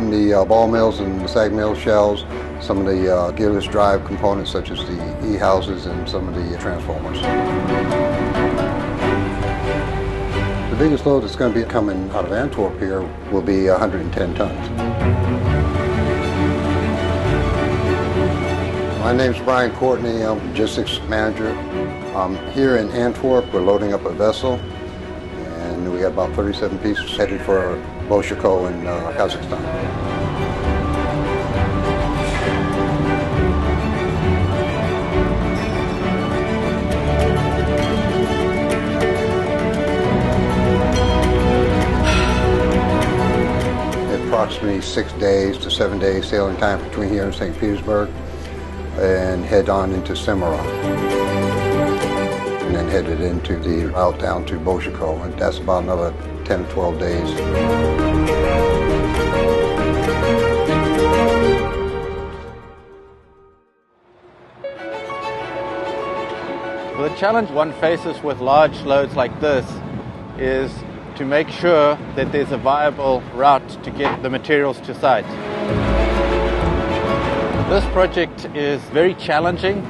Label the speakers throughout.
Speaker 1: on the ball mills and the sag mill shells, some of the gearless drive components such as the E-houses and some of the transformers. The biggest load that's going to be coming out of Antwerp here will be 110 tons. My name's Brian Courtney. I'm logistics manager. Here in Antwerp, we're loading up a vessel, and we got about 37 pieces headed for Bozshakөл in Kazakhstan. Approximately 6 days to 7 days sailing time between here and St. Petersburg, and head on into Samara, and then headed into the route down to Bozshakөл, and that's about another 10 or 12 days.
Speaker 2: The challenge one faces with large loads like this is to make sure that there's a viable route to get the materials to site. This project is very challenging.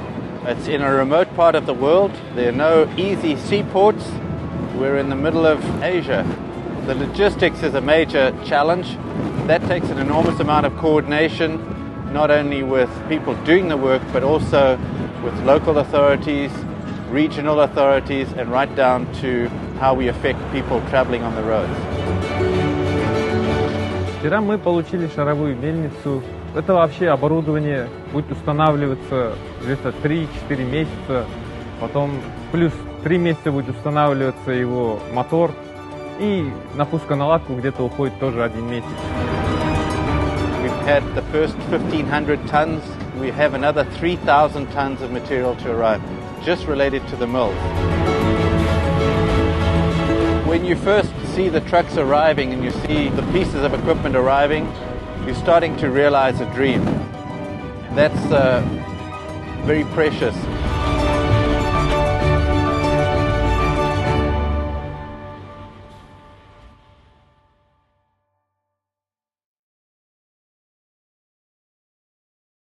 Speaker 2: It's in a remote part of the world. There are no easy seaports. We're in the middle of Asia. The logistics is a major challenge. That takes an enormous amount of coordination, not only with people doing the work, but also with local authorities, regional authorities, and right down to how we affect people traveling on the roads.
Speaker 3: Вчера мы получили шаровую мельницу. Это вообще оборудование будет устанавливаться где-то 3-4 месяца. Потом плюс 3 месяца будет устанавливаться его мотор. И на пусконаладку где-то уходит тоже 1 месяц.
Speaker 2: We've had the first 1,500 tons. We have another 3,000 tons of material to arrive, just related to the mills. When you first see the trucks arriving and you see the pieces of equipment arriving, you're starting to realize a dream. That's very precious.